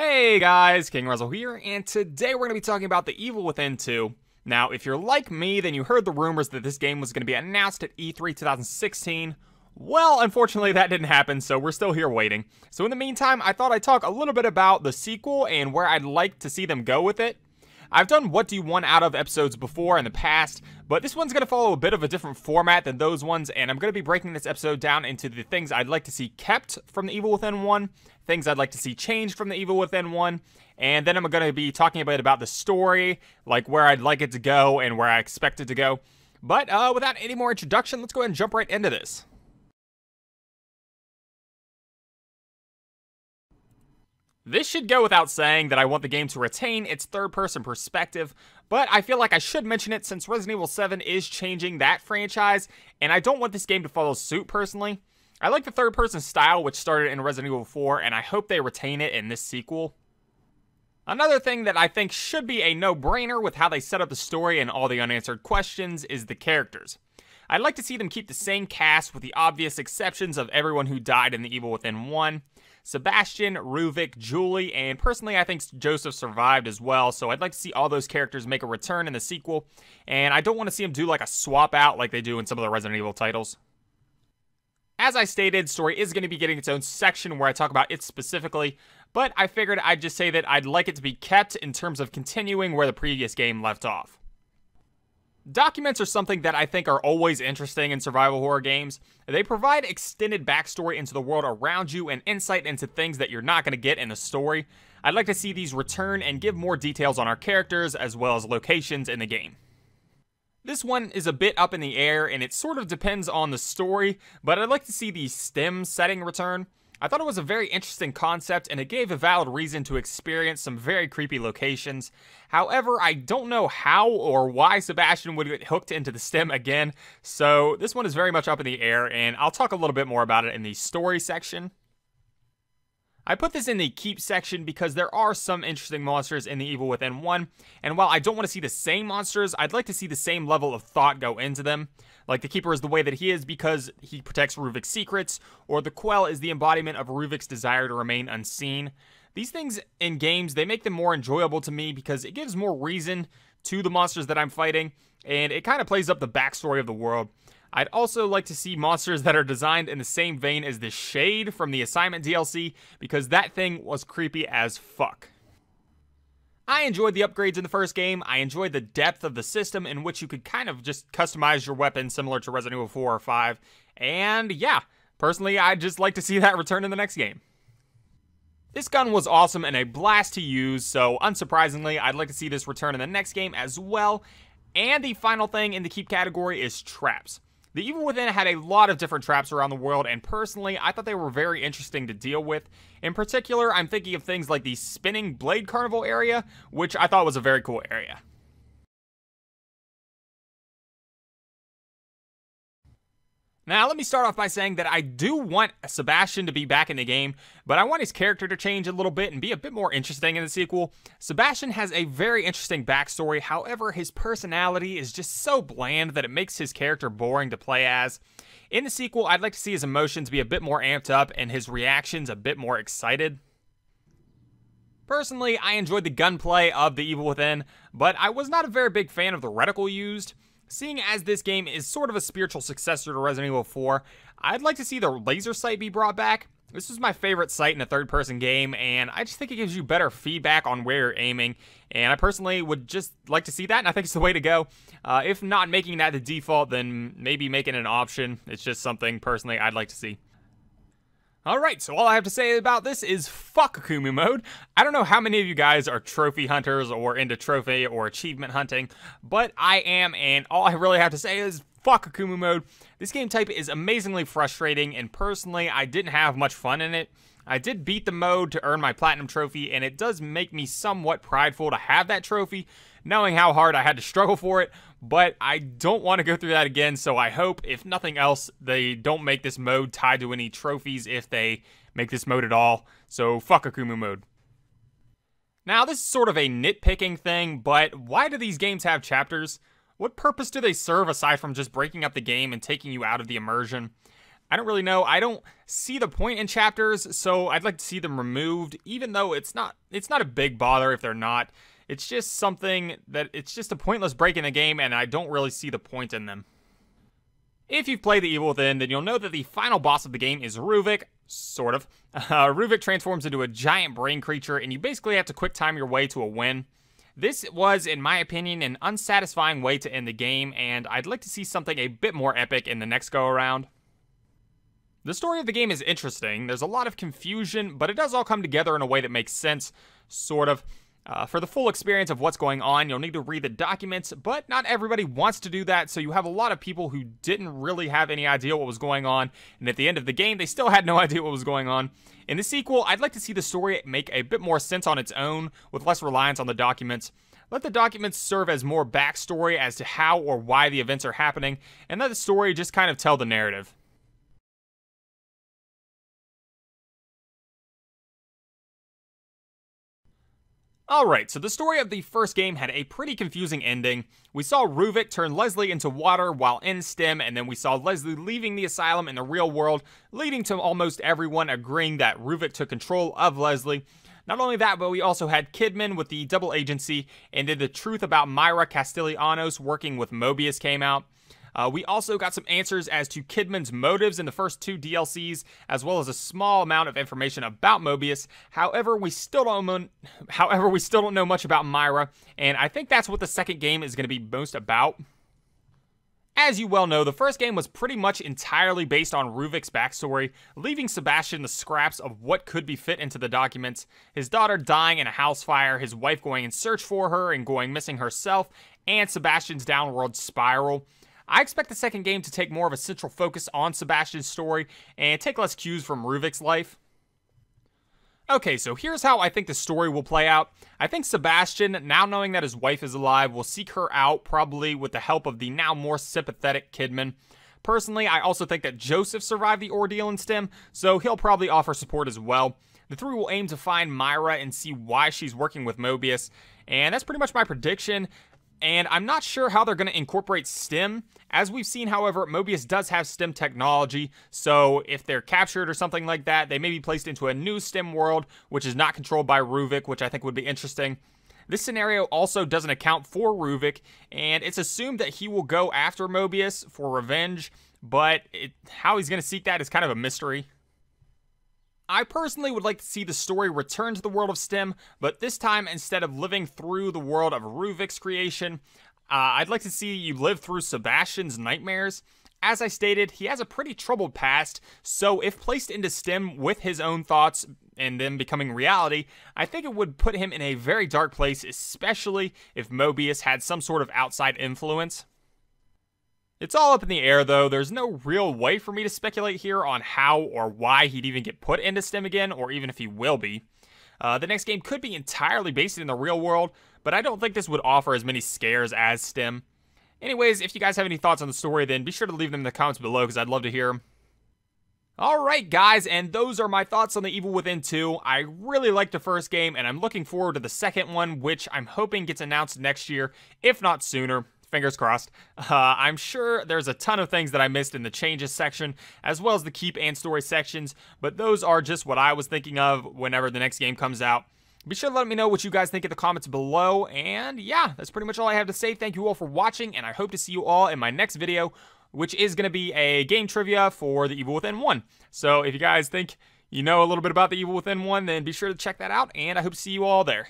Hey guys, KingRazzel here, and today we're going to be talking about The Evil Within 2. Now, if you're like me, then you heard the rumors that this game was going to be announced at E3 2016. Well, unfortunately that didn't happen, so we're still here waiting. So in the meantime, I thought I'd talk a little bit about the sequel and where I'd like to see them go with it. I've done What Do You Want Out Of episodes before in the past, but this one's going to follow a bit of a different format than those ones, and I'm going to be breaking this episode down into the things I'd like to see kept from The Evil Within 1, things I'd like to see changed from The Evil Within 1, and then I'm going to be talking a bit about the story, like where I'd like it to go and where I expect it to go. But without any more introduction, let's go ahead and jump right into this. This should go without saying that I want the game to retain its third-person perspective, but I feel like I should mention it since Resident Evil 7 is changing that franchise, and I don't want this game to follow suit personally. I like the third-person style which started in Resident Evil 4, and I hope they retain it in this sequel. Another thing that I think should be a no-brainer with how they set up the story and all the unanswered questions is the characters. I'd like to see them keep the same cast with the obvious exceptions of everyone who died in The Evil Within 1. Sebastian, Ruvik, Julie, and personally I think Joseph survived as well, so I'd like to see all those characters make a return in the sequel, and I don't want to see them do like a swap out like they do in some of the Resident Evil titles. As I stated, story is going to be getting its own section where I talk about it specifically, but I figured I'd just say that I'd like it to be kept in terms of continuing where the previous game left off. Documents are something that I think are always interesting in survival horror games. They provide extended backstory into the world around you and insight into things that you're not going to get in the story. I'd like to see these return and give more details on our characters as well as locations in the game. This one is a bit up in the air and it sort of depends on the story, but I'd like to see the STEM setting return. I thought it was a very interesting concept, and it gave a valid reason to experience some very creepy locations. However, I don't know how or why Sebastian would get hooked into the STEM again, so this one is very much up in the air, and I'll talk a little bit more about it in the story section. I put this in the keep section because there are some interesting monsters in The Evil Within 1, and while I don't want to see the same monsters, I'd like to see the same level of thought go into them. Like the Keeper is the way that he is because he protects Ruvik's secrets, or the Quell is the embodiment of Ruvik's desire to remain unseen. These things in games, they make them more enjoyable to me because it gives more reason to the monsters that I'm fighting, and it kind of plays up the backstory of the world. I'd also like to see monsters that are designed in the same vein as the Shade from the Assignment DLC, because that thing was creepy as fuck. I enjoyed the upgrades in the first game. I enjoyed the depth of the system in which you could kind of just customize your weapon similar to Resident Evil 4 or 5. And yeah, personally, I'd just like to see that return in the next game. This gun was awesome and a blast to use, so unsurprisingly, I'd like to see this return in the next game as well. And the final thing in the keep category is traps. The Evil Within had a lot of different traps around the world, and personally, I thought they were very interesting to deal with. In particular, I'm thinking of things like the Spinning Blade Carnival area, which I thought was a very cool area. Now, let me start off by saying that I do want Sebastian to be back in the game, but I want his character to change a little bit and be a bit more interesting in the sequel. Sebastian has a very interesting backstory, however, his personality is just so bland that it makes his character boring to play as. In the sequel, I'd like to see his emotions be a bit more amped up and his reactions a bit more excited. Personally, I enjoyed the gunplay of The Evil Within, but I was not a very big fan of the reticle used. Seeing as this game is sort of a spiritual successor to Resident Evil 4, I'd like to see the laser sight be brought back. This was my favorite sight in a third-person game, and I just think it gives you better feedback on where you're aiming, and I personally would just like to see that, and I think it's the way to go. If not making that the default, then maybe making it an option. It's just something, personally, I'd like to see. Alright, so all I have to say about this is fuck Akumu mode. I don't know how many of you guys are trophy hunters or into trophy or achievement hunting, but I am, and all I really have to say is fuck Akumu mode. This game type is amazingly frustrating, and personally, I didn't have much fun in it. I did beat the mode to earn my platinum trophy, and it does make me somewhat prideful to have that trophy, knowing how hard I had to struggle for it, but I don't want to go through that again, so I hope, if nothing else, they don't make this mode tied to any trophies if they make this mode at all, so fuck Akumu mode. Now, this is sort of a nitpicking thing, but why do these games have chapters? What purpose do they serve aside from just breaking up the game and taking you out of the immersion? I don't really know. I don't see the point in chapters, so I'd like to see them removed, even though it's not a big bother if they're not. It's just something that it's just a pointless break in the game, and I don't really see the point in them. If you've played The Evil Within, then you'll know that the final boss of the game is Ruvik, sort of. Ruvik transforms into a giant brain creature, and you basically have to quick time your way to a win. This was, in my opinion, an unsatisfying way to end the game, and I'd like to see something a bit more epic in the next go-around. The story of the game is interesting. There's a lot of confusion, but it does all come together in a way that makes sense, sort of. For the full experience of what's going on, you'll need to read the documents, but not everybody wants to do that, so you have a lot of people who didn't really have any idea what was going on, and at the end of the game, they still had no idea what was going on. In the sequel, I'd like to see the story make a bit more sense on its own, with less reliance on the documents. Let the documents serve as more backstory as to how or why the events are happening, and let the story just kind of tell the narrative. Alright, so the story of the first game had a pretty confusing ending. We saw Ruvik turn Leslie into water while in STEM, and then we saw Leslie leaving the asylum in the real world, leading to almost everyone agreeing that Ruvik took control of Leslie. Not only that, but we also had Kidman with the double agency, and then the truth about Myra Castellanos working with Mobius came out. We also got some answers as to Kidman's motives in the first 2 DLCs, as well as a small amount of information about Mobius. However, we still don't know much about Myra, and I think that's what the second game is going to be most about. As you well know, the first game was pretty much entirely based on Ruvik's backstory, leaving Sebastian the scraps of what could be fit into the documents. His daughter dying in a house fire, his wife going in search for her and going missing herself, and Sebastian's downward spiral. I expect the second game to take more of a central focus on Sebastian's story and take less cues from Ruvik's life. Okay, so here's how I think the story will play out. I think Sebastian, now knowing that his wife is alive, will seek her out, probably with the help of the now more sympathetic Kidman. Personally, I also think that Joseph survived the ordeal in STEM, so he'll probably offer support as well. The 3 will aim to find Myra and see why she's working with Mobius, and that's pretty much my prediction. And I'm not sure how they're going to incorporate STEM. As we've seen, however, Mobius does have STEM technology, so if they're captured or something like that, they may be placed into a new STEM world, which is not controlled by Ruvik, which I think would be interesting. This scenario also doesn't account for Ruvik, and it's assumed that he will go after Mobius for revenge, but how he's going to seek that is kind of a mystery. I personally would like to see the story return to the world of STEM, but this time, instead of living through the world of Ruvik's creation, I'd like to see you live through Sebastian's nightmares. As I stated, he has a pretty troubled past, so if placed into STEM with his own thoughts and them becoming reality, I think it would put him in a very dark place, especially if Mobius had some sort of outside influence. It's all up in the air, though. There's no real way for me to speculate here on how or why he'd even get put into STEM again, or even if he will be. The next game could be entirely based in the real world, but I don't think this would offer as many scares as STEM. Anyways, if you guys have any thoughts on the story, then be sure to leave them in the comments below, because I'd love to hear them. Alright guys, and those are my thoughts on The Evil Within 2. I really liked the first game, and I'm looking forward to the second one, which I'm hoping gets announced next year, if not sooner. Fingers crossed. I'm sure there's a ton of things that I missed in the changes section, as well as the keep and story sections, but those are just what I was thinking of whenever the next game comes out. Be sure to let me know what you guys think in the comments below, and yeah, that's pretty much all I have to say. Thank you all for watching, and I hope to see you all in my next video, which is going to be a game trivia for The Evil Within 1. So if you guys think you know a little bit about The Evil Within 1, then be sure to check that out, and I hope to see you all there.